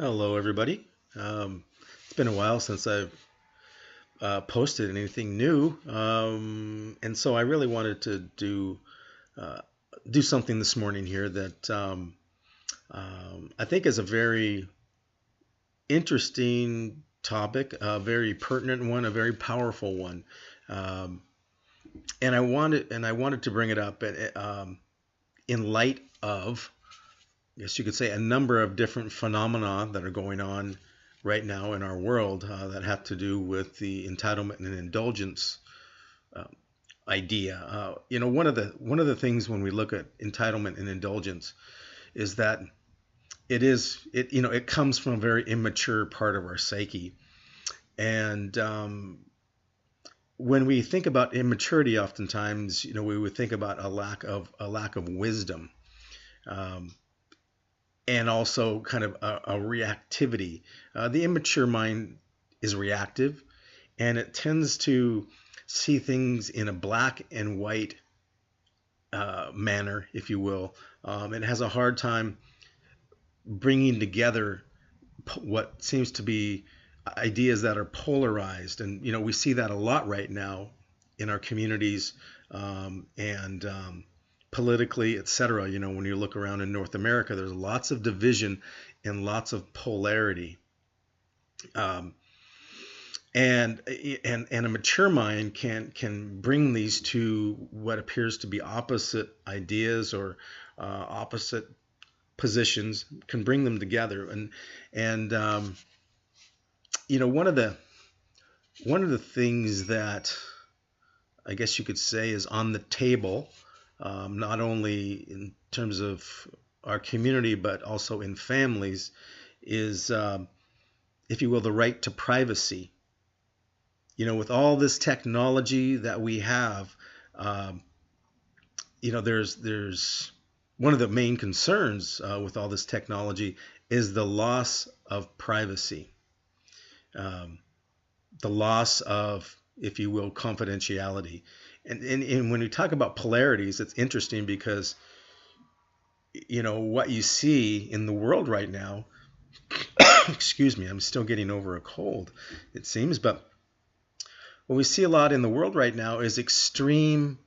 Hello, everybody. It's been a while since I've posted anything new, and so I really wanted to uh, do something this morning here that I think is a very interesting topic, a very pertinent one, a very powerful one, um, and I wanted to bring it up in light of, I guess you could say, a number of different phenomena that are going on right now in our world that have to do with the entitlement and indulgence uh, idea. One of the things when we look at entitlement and indulgence is that it comes from a very immature part of our psyche, and when we think about immaturity, oftentimes we would think about a lack of wisdom. Um, and also kind of a reactivity. The immature mind is reactive, and it tends to see things in a black and white manner, if you will. It has a hard time bringing together what seems to be ideas that are polarized, and we see that a lot right now in our communities, and politically, etc. When you look around in North America, there's lots of division and lots of polarity. Um, and a mature mind can bring these two what appears to be opposite ideas or opposite positions, can bring them together. And one of the things that I guess you could say is on the table, not only in terms of our community but also in families, is, if you will, the right to privacy. With all this technology that we have, um, there's one of the main concerns with all this technology is the loss of privacy, um, the loss of, if you will, confidentiality. And when we talk about polarities, it's interesting because what you see in the world right now, excuse me, I'm still getting over a cold, it seems, but what we see a lot in the world right now is extreme,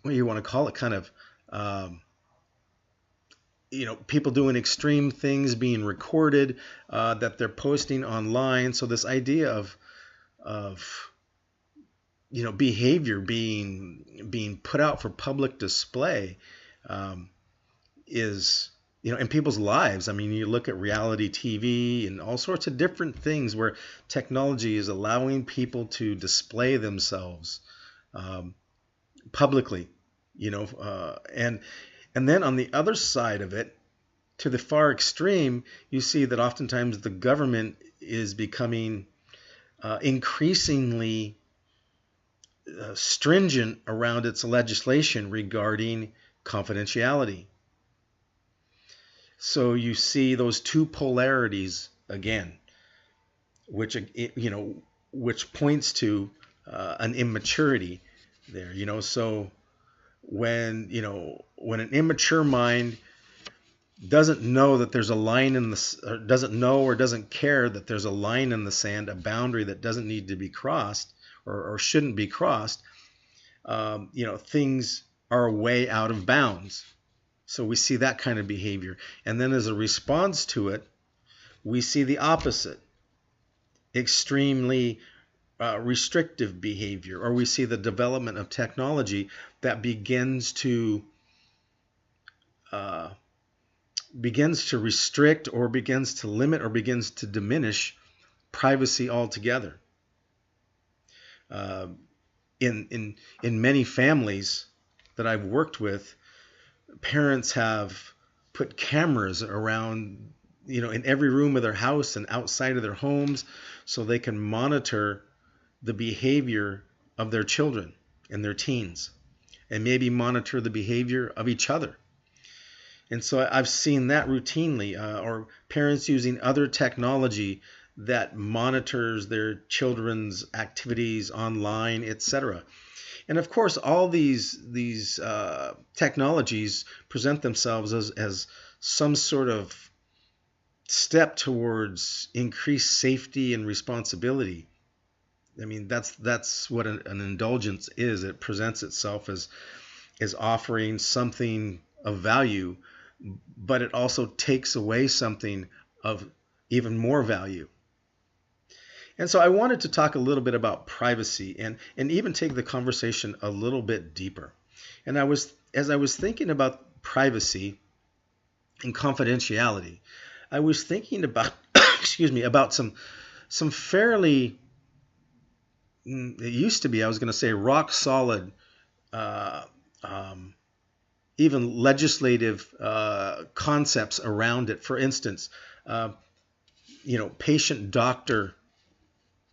what do you want to call it, kind of, um, people doing extreme things being recorded, that they're posting online. So this idea of behavior being put out for public display, um, is, in people's lives. I mean, you look at reality TV and all sorts of different things where technology is allowing people to display themselves, um, publicly, and then on the other side of it, to the far extreme, you see that oftentimes the government is becoming increasingly stringent around its legislation regarding confidentiality. So you see those two polarities again, which which points to an immaturity there. So when an immature mind doesn't know that there's a line in the, or doesn't know or doesn't care that there's a line in the sand, a boundary that doesn't need to be crossed, or shouldn't be crossed, things are way out of bounds. So we see that kind of behavior. And then as a response to it, we see the opposite, extremely restrictive behavior, or we see the development of technology that uh, begins to restrict, or begins to limit, or begins to diminish privacy altogether. Uh, in many families that I've worked with, parents have put cameras around, in every room of their house and outside of their homes, so they can monitor the behavior of their children and their teens, and maybe monitor the behavior of each other. And so I've seen that routinely, or parents using other technology that monitors their children's activities online, etc. And of course, all these technologies present themselves as some sort of step towards increased safety and responsibility. I mean, that's what an indulgence is. It presents itself as offering something of value, but it also takes away something of even more value. And so I wanted to talk a little bit about privacy and even take the conversation a little bit deeper. And as I was thinking about privacy and confidentiality, I was thinking about about some fairly, it used to be, I was going to say, rock solid, uh, even legislative concepts around it. For instance, patient doctor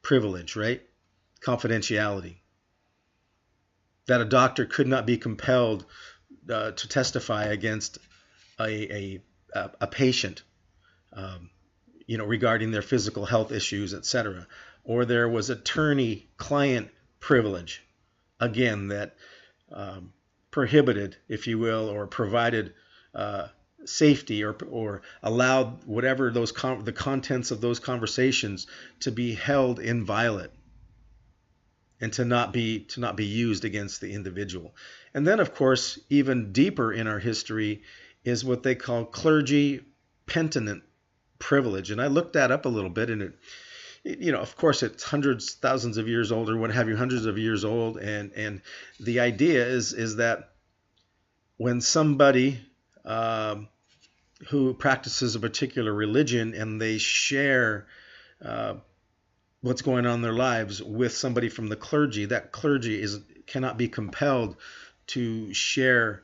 privilege, right? Confidentiality. That a doctor could not be compelled to testify against a patient, regarding their physical health issues, etc. Or there was attorney-client privilege, again, that prohibited, if you will, or provided safety or allowed whatever the contents of those conversations to be held inviolate and to not be used against the individual. And then, of course, even deeper in our history is what they call clergy penitent privilege. And I looked that up a little bit, and of course, it's hundreds, thousands of years old, or what have you, hundreds of years old. And the idea is that when somebody who practices a particular religion and they share what's going on in their lives with somebody from the clergy, that clergy cannot be compelled to share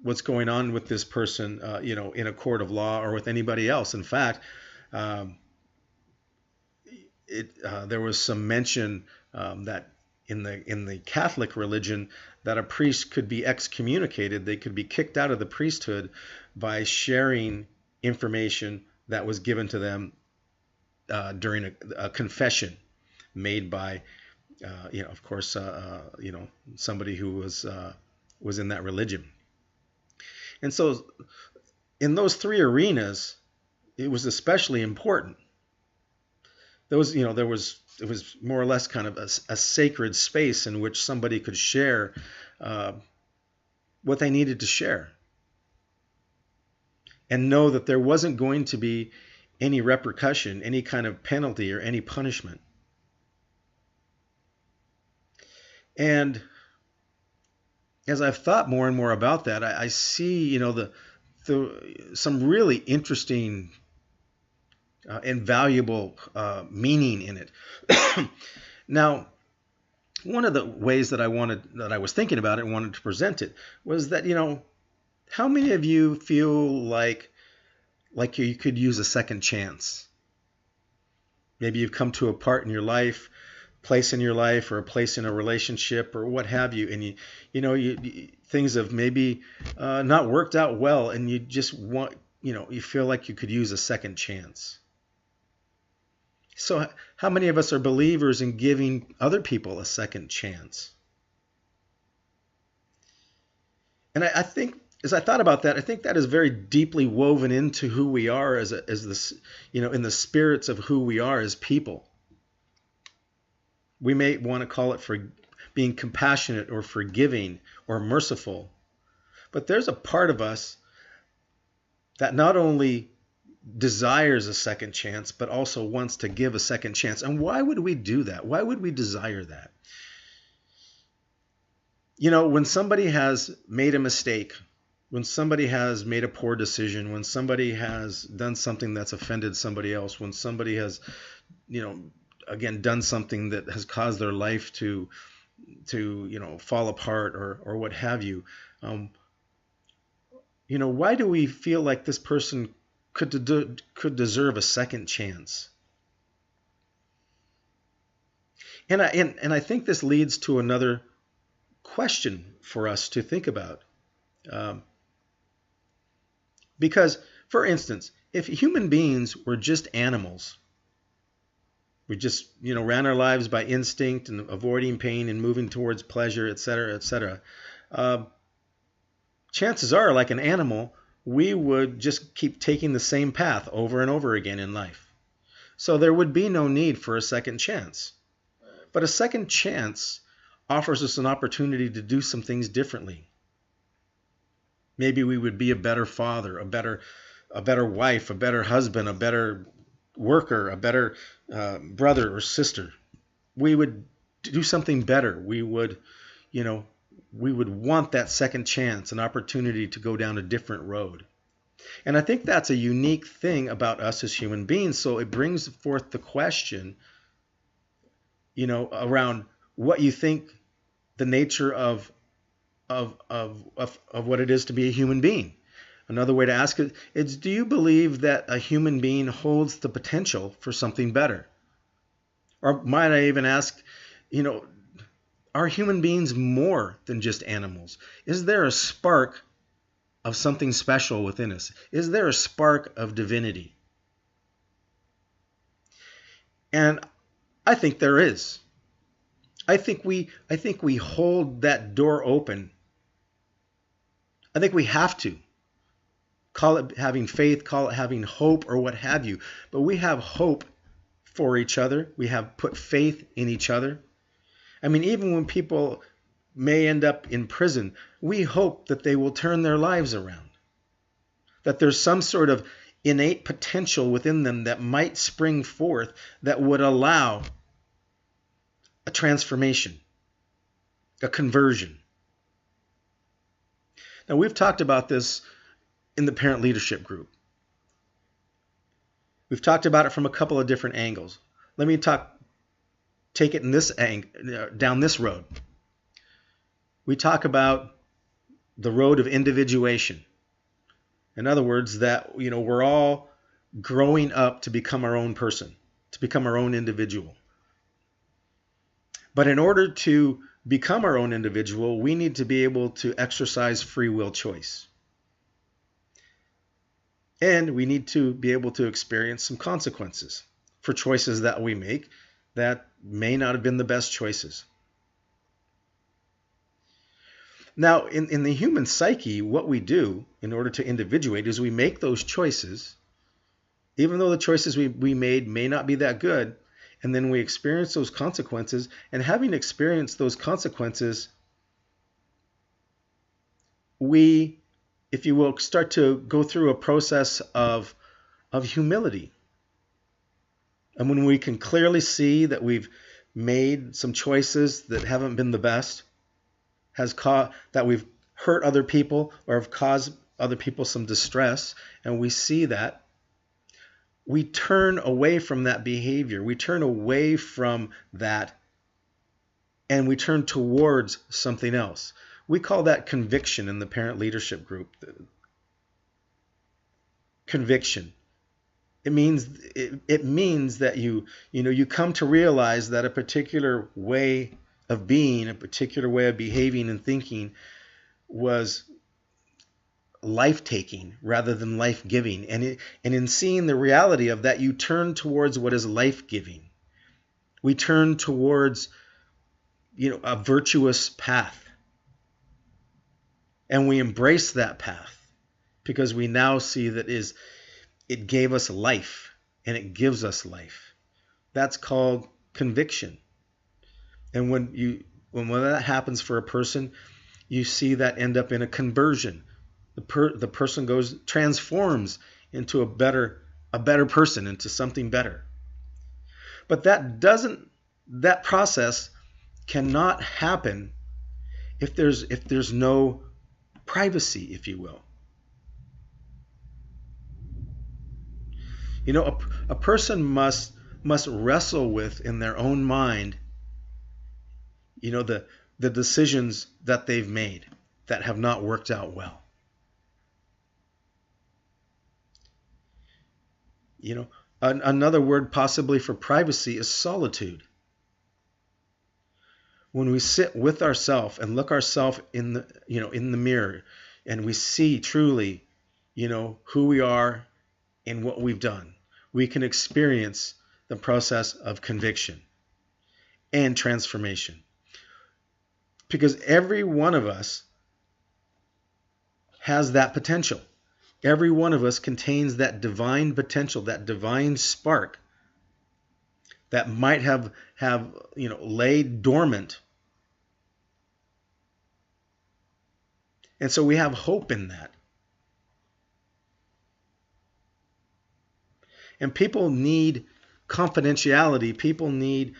what's going on with this person, in a court of law or with anybody else. In fact, there was some mention that in the Catholic religion that a priest could be excommunicated. They could be kicked out of the priesthood by sharing information that was given to them during a confession made by, of course, somebody who was in that religion. And so in those three arenas, it was especially important. It was more or less kind of a sacred space in which somebody could share what they needed to share and know that there wasn't going to be any repercussion, any kind of penalty or any punishment. And as I've thought more and more about that, I see, some really interesting and valuable meaning in it. Now, one of the ways that I was thinking about it and wanted to present it was that, how many of you feel like you could use a second chance? Maybe you've come to a part in your life, place in your life, or a place in a relationship, or what have you, and things have maybe not worked out well, and you just want, you feel like you could use a second chance. So how many of us are believers in giving other people a second chance? And I think, as I thought about that, I think that is very deeply woven into who we are as this, in the spirits of who we are as people. We may want to call it for being compassionate or forgiving or merciful, but there's a part of us that not only desires a second chance, but also wants to give a second chance. And why would we do that? Why would we desire that? When somebody has made a mistake, when somebody has made a poor decision, when somebody has done something that's offended somebody else, when somebody has, again, done something that has caused their life to fall apart or what have you, why do we feel like this person could deserve a second chance? And I think this leads to another question for us to think about. Because, for instance, if human beings were just animals, we just, ran our lives by instinct and avoiding pain and moving towards pleasure, etc., etc., chances are, like an animal, we would just keep taking the same path over and over again in life. So there would be no need for a second chance. But a second chance offers us an opportunity to do some things differently. Maybe we would be a better father, a better wife, a better husband, a better worker, a better brother or sister. We would do something better. We would want that second chance, an opportunity to go down a different road. And I think that's a unique thing about us as human beings. So it brings forth the question, around what you think the nature of what it is to be a human being. Another way to ask it is, do you believe that a human being holds the potential for something better? Or might I even ask, are human beings more than just animals? Is there a spark of something special within us? Is there a spark of divinity? And I think there is. I think we hold that door open. I think we have to. Call it having faith, call it having hope, or what have you. But we have hope for each other. We have put faith in each other. I mean, even when people may end up in prison, we hope that they will turn their lives around. That there's some sort of innate potential within them that might spring forth that would allow a transformation, a conversion. Now, we've talked about this in the parent leadership group. We've talked about it from a couple of different angles. Let me take it in this down this road. We talk about the road of individuation. In other words, that we're all growing up to become our own person, to become our own individual. But in order to become our own individual, we need to be able to exercise free will choice. And we need to be able to experience some consequences for choices that we make that may not have been the best choices. Now, in the human psyche, what we do in order to individuate is we make those choices, even though the choices we made may not be that good, and then we experience those consequences. And having experienced those consequences, we, if you will, start to go through a process of humility. And when we can clearly see that we've made some choices that haven't been the best, that we've hurt other people or have caused other people some distress, and we see that, we turn away from that behavior. We turn away from that, and we turn towards something else. We call that conviction in the parent leadership group. Conviction. It means that you come to realize that a particular way of being, a particular way of behaving and thinking was life-taking rather than life-giving. And in seeing the reality of that, you turn towards what is life-giving. We turn towards a virtuous path. And we embrace that path because we now see that it gave us life and it gives us life. That's called conviction. And when that happens for a person, you see that end up in a conversion. The person transforms into a better person, into something better. But that process cannot happen if there's no privacy, if you will. A person must wrestle with in their own mind, the decisions that they've made that have not worked out well. Another word possibly for privacy is solitude. When we sit with ourselves and look ourselves in the mirror, and we see truly, who we are and what we've done, we can experience the process of conviction and transformation. Because every one of us has that potential. Every one of us contains that divine potential, that divine spark that might have laid dormant. And so we have hope in that. And people need confidentiality, people need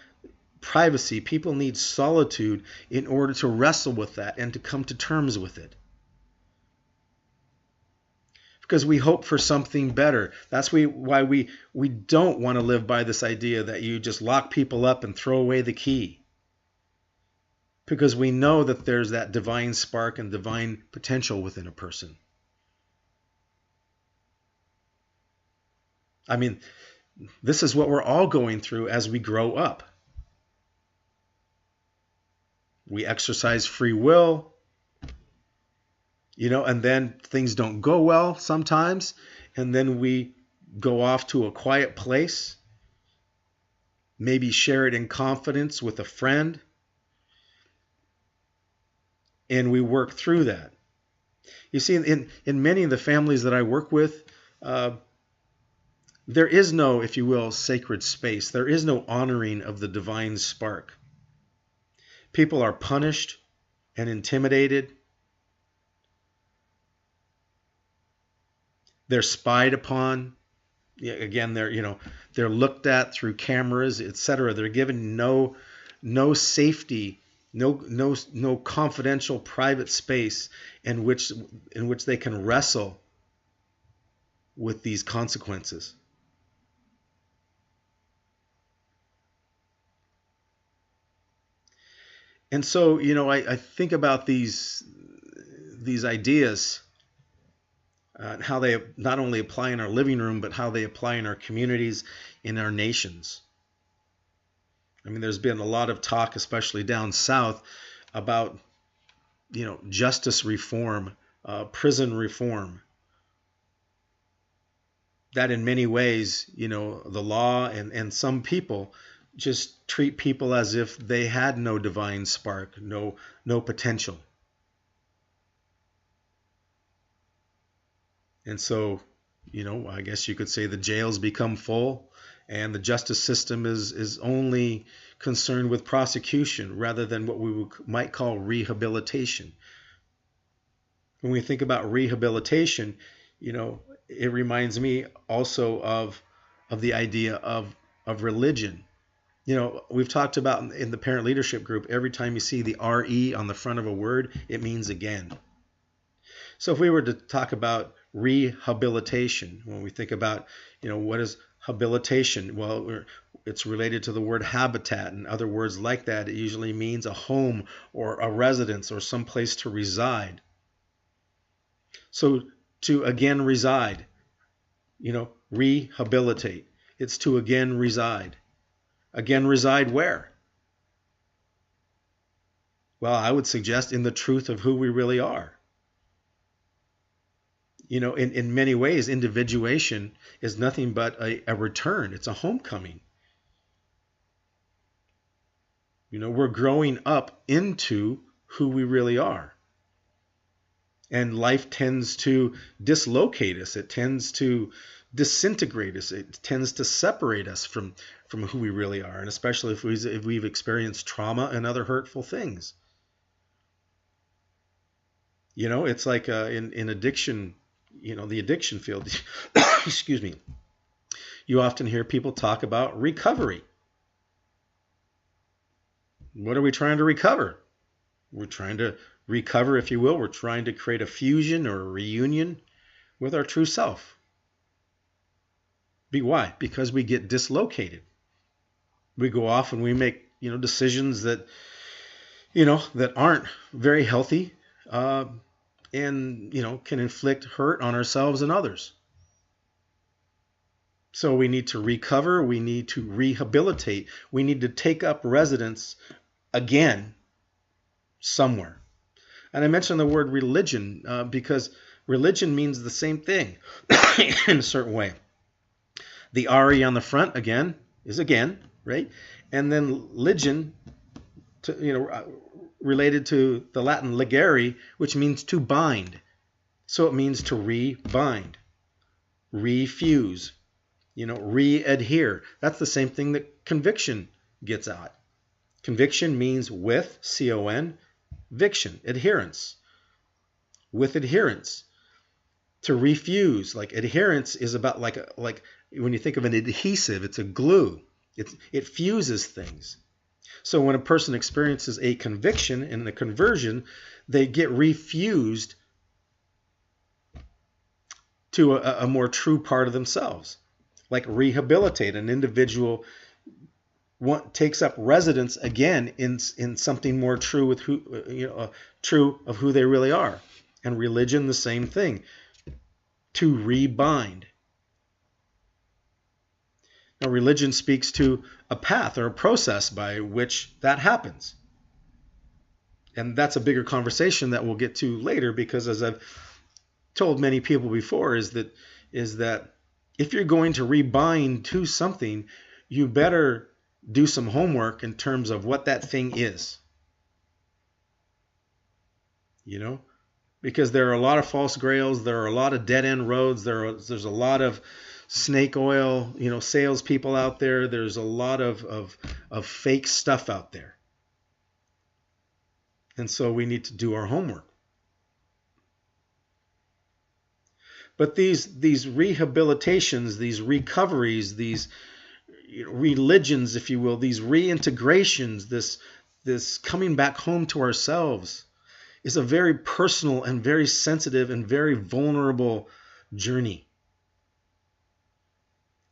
privacy, people need solitude in order to wrestle with that and to come to terms with it. Because we hope for something better. That's why we don't want to live by this idea that you just lock people up and throw away the key. Because we know that there's that divine spark and divine potential within a person. I mean, this is what we're all going through as we grow up. We exercise free will, and then things don't go well sometimes, and then we go off to a quiet place, maybe share it in confidence with a friend, and we work through that. You see, in many of the families that I work with, there is no, if you will, sacred space. There is no honoring of the divine spark. People are punished and intimidated. They're spied upon. Again, they're looked at through cameras, etc. They're given no safety, no confidential private space in which they can wrestle with these consequences. And so, I think about these ideas, how they not only apply in our living room, but how they apply in our communities, in our nations. I mean, there's been a lot of talk, especially down south, about, justice reform, prison reform. That in many ways, the law and some people just treat people as if they had no divine spark, no potential. And so, I guess you could say the jails become full and the justice system is only concerned with prosecution rather than what we might call rehabilitation. When we think about rehabilitation, it reminds me also of the idea of religion. We've talked about in the parent leadership group, every time you see the RE on the front of a word, it means again. So if we were to talk about rehabilitation, when we think about, what is habilitation? Well, it's related to the word habitat and other words like that. It usually means a home or a residence or some place to reside. So to again reside, rehabilitate. It's to again reside. Again reside where? Well, I would suggest in the truth of who we really are. In many ways, individuation is nothing but a return. It's a homecoming. We're growing up into who we really are. And life tends to dislocate us. It tends to disintegrate us. It tends to separate us from who we really are, and especially if we've experienced trauma and other hurtful things. It's like in addiction, the addiction field, excuse me, you often hear people talk about recovery. What are we trying to recover? We're trying to recover, if you will. We're trying to create a fusion or a reunion with our true self. Why? Because we get dislocated. We go off and we make, decisions that, that aren't very healthy, and, can inflict hurt on ourselves and others. So we need to recover. We need to rehabilitate. We need to take up residence again somewhere. And I mentioned the word religion because religion means the same thing in a certain way. The RE on the front, again, is again, right? And then ligion, related to the Latin ligare, which means to bind. So it means to rebind, refuse, re-adhere. That's the same thing that conviction gets at. Conviction means with, C-O-N, viction, adherence. With adherence. To refuse, like adherence is about like when you think of an adhesive, it's a glue. It fuses things. So when a person experiences a conviction and a conversion, they get refused to a more true part of themselves. Like rehabilitate, an individual takes up residence again in something more true with true of who they really are. And religion, the same thing. To rebind. Now, religion speaks to a path or a process by which that happens. And that's a bigger conversation that we'll get to later, because as I've told many people before, is that if you're going to rebind to something, you better do some homework in terms of what that thing is. Because there are a lot of false grails, there are a lot of dead-end roads, there's a lot of snake oil, salespeople out there. There's a lot of fake stuff out there. And so we need to do our homework. But these rehabilitations, these recoveries, these religions, if you will, these reintegrations, this coming back home to ourselves, is a very personal and very sensitive and very vulnerable journey.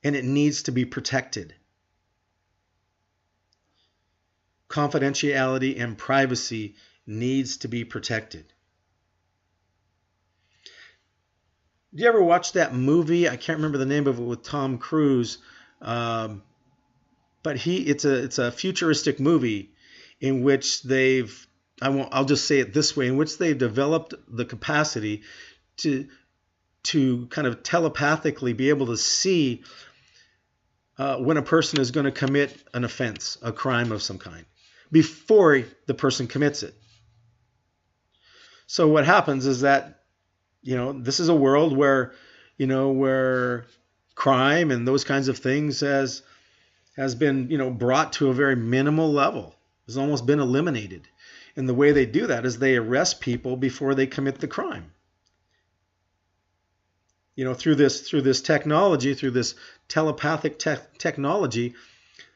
And it needs to be protected. Confidentiality and privacy needs to be protected. Did you ever watch that movie? I can't remember the name of it, with Tom Cruise. But it's a futuristic movie in which I'll just say it this way, in which they've developed the capacity to kind of telepathically be able to see when a person is going to commit an offense, a crime of some kind, before the person commits it. So what happens is that, this is a world where crime and those kinds of things has been, brought to a very minimal level, has almost been eliminated. And the way they do that is they arrest people before they commit the crime. Through this technology, through this telepathic technology,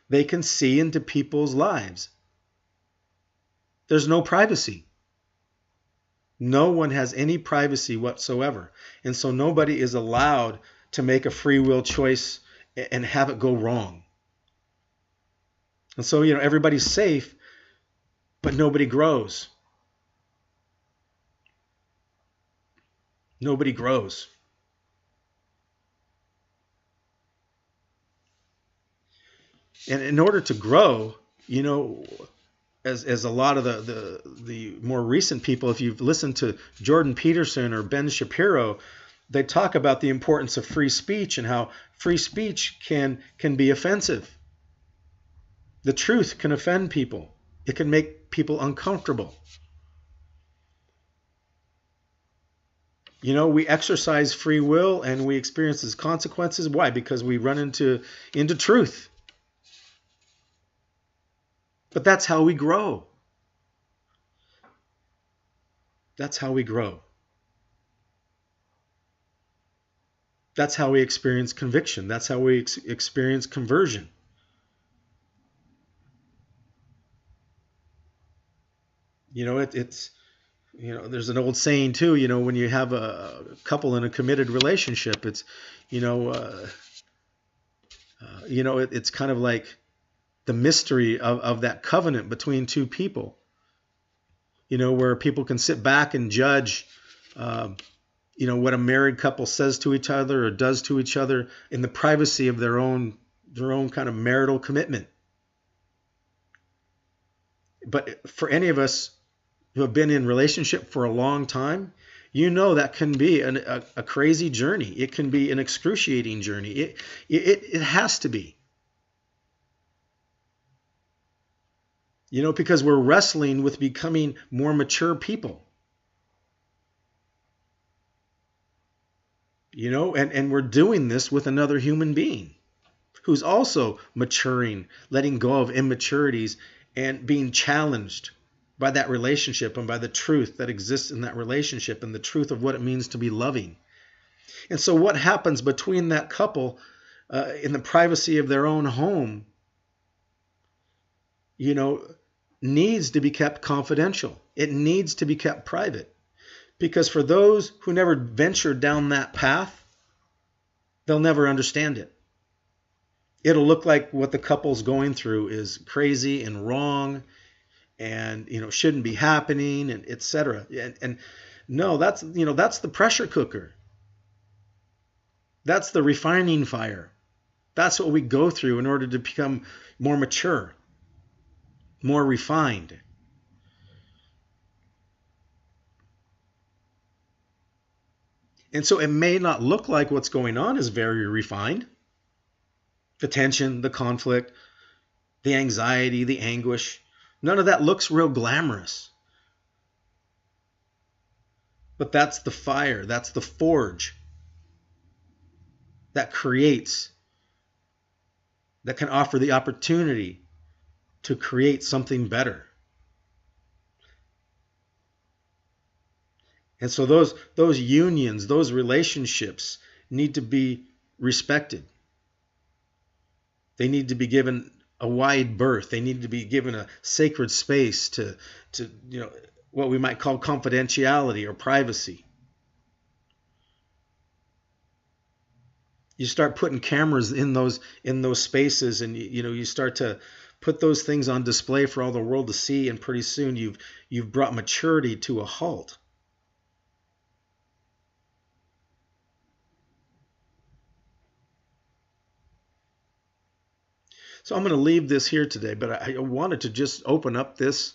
they can see into people's lives. There's no privacy. No one has any privacy whatsoever. And so nobody is allowed to make a free will choice and have it go wrong. And so, everybody's safe, but nobody grows. Nobody grows. And in order to grow, as a lot of the more recent people, if you've listened to Jordan Peterson or Ben Shapiro, they talk about the importance of free speech and how free speech can be offensive. The truth can offend people. It can make people uncomfortable. We exercise free will and we experience its consequences. Why? Because we run into truth. But that's how we grow. That's how we grow. That's how we experience conviction. That's how we experience conversion. It's there's an old saying too, when you have a couple in a committed relationship, it's it's kind of like the mystery of that covenant between two people, where people can sit back and judge what a married couple says to each other or does to each other in the privacy of their own kind of marital commitment. But for any of us who have been in relationship for a long time, that can be a crazy journey. It can be an excruciating journey. It has to be. Because we're wrestling with becoming more mature people. and we're doing this with another human being who's also maturing, letting go of immaturities and being challenged by that relationship and by the truth that exists in that relationship and the truth of what it means to be loving. And so what happens between that couple in the privacy of their own home, needs to be kept confidential. It needs to be kept private. Because for those who never ventured down that path, they'll never understand it. It'll look like what the couple's going through is crazy and wrong and shouldn't be happening, and etc. And no, that's the pressure cooker. That's the refining fire. That's what we go through in order to become more mature, more refined. And so it may not look like what's going on is very refined. The tension, the conflict, the anxiety, the anguish, none of that looks real glamorous. But that's the fire, that's the forge that creates, that can offer the opportunity to create something better. And so those unions, those relationships need to be respected. They need to be given a wide berth. They need to be given a sacred space to what we might call confidentiality or privacy. You start putting cameras in those spaces, and you start to put those things on display for all the world to see, and pretty soon you've brought maturity to a halt. So I'm going to leave this here today, but I wanted to just open up this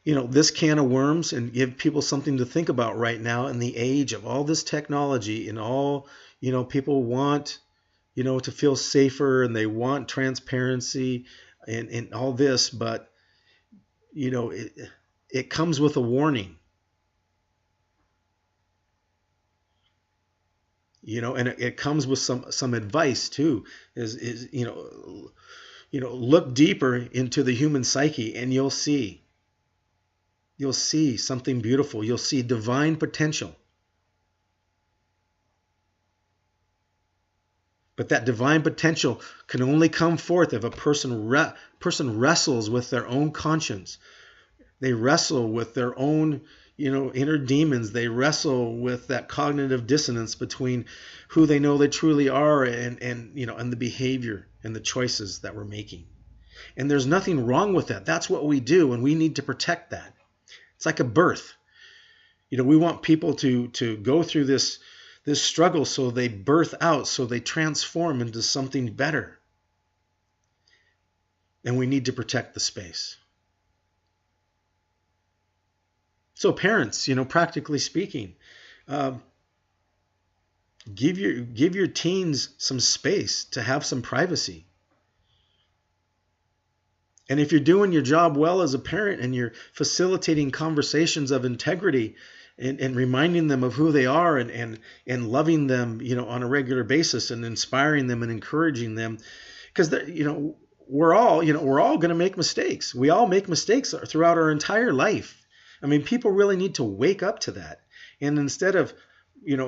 can of worms and give people something to think about right now in the age of all this technology and all, people want, to feel safer, and they want transparency and all this, but, it comes with a warning. And it comes with some advice too. Look deeper into the human psyche, and you'll see something beautiful. You'll see divine potential. But that divine potential can only come forth if a person wrestles with their own conscience. They wrestle with their own inner demons. They wrestle with that cognitive dissonance between who they know they truly are and the behavior and the choices that we're making. And there's nothing wrong with that. That's what we do, and we need to protect that. It's like a birth. We want people to go through this struggle so they birth out, so they transform into something better. And we need to protect the space. So parents, practically speaking, give your teens some space to have some privacy. And if you're doing your job well as a parent and you're facilitating conversations of integrity and reminding them of who they are and loving them, on a regular basis and inspiring them and encouraging them, because we're all going to make mistakes. We all make mistakes throughout our entire life. I mean, people really need to wake up to that. And instead of,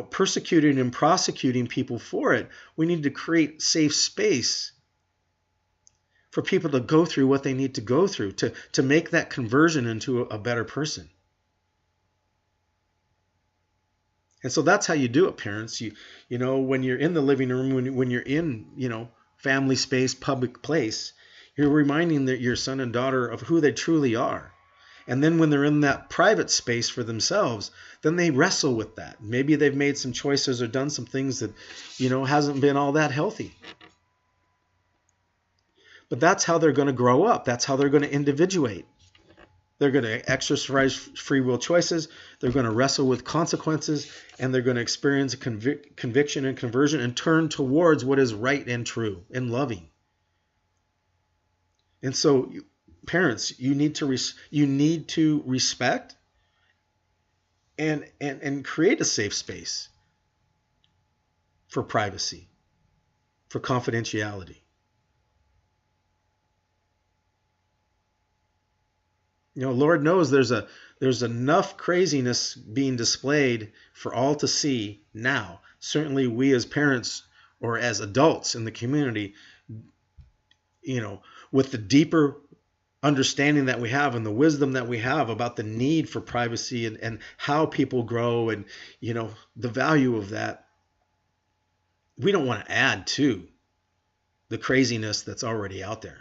persecuting and prosecuting people for it, we need to create safe space for people to go through what they need to go through to make that conversion into a better person. And so that's how you do it, parents. When you're in the living room, when you're in, family space, public place, you're reminding your son and daughter of who they truly are. And then when they're in that private space for themselves, then they wrestle with that. Maybe they've made some choices or done some things that, hasn't been all that healthy. But that's how they're going to grow up. That's how they're going to individuate. They're going to exercise free will choices. They're going to wrestle with consequences, and they're going to experience conviction and conversion and turn towards what is right and true and loving. And so, parents, you need to respect and create a safe space for privacy, for confidentiality. Lord knows there's enough craziness being displayed for all to see now. Certainly we as parents or as adults in the community, with the deeper understanding that we have and the wisdom that we have about the need for privacy and how people grow and, the value of that, we don't want to add to the craziness that's already out there.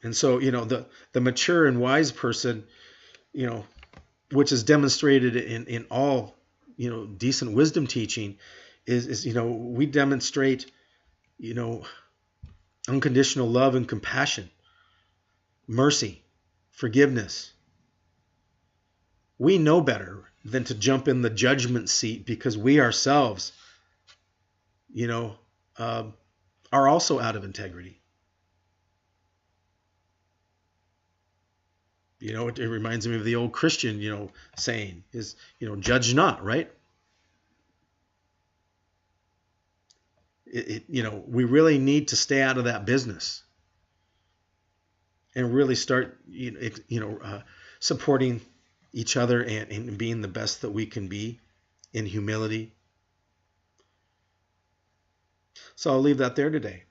And so, the mature and wise person, which is demonstrated in all, decent wisdom teaching is we demonstrate, unconditional love and compassion, mercy, forgiveness. We know better than to jump in the judgment seat because we ourselves, are also out of integrity. It reminds me of the old Christian, saying is, judge not, right? We really need to stay out of that business and really start, supporting each other and being the best that we can be in humility. So I'll leave that there today.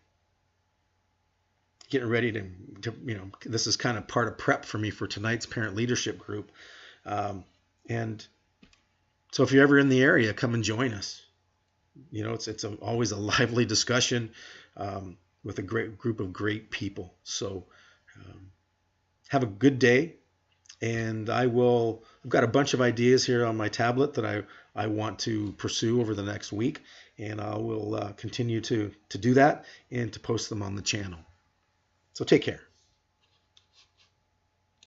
Getting ready to this is kind of part of prep for me for tonight's parent leadership group. And so if you're ever in the area, come and join us. It's always a lively discussion with a great group of great people. So have a good day. And I've got a bunch of ideas here on my tablet that I want to pursue over the next week. And I will continue to do that and to post them on the channel. So take care.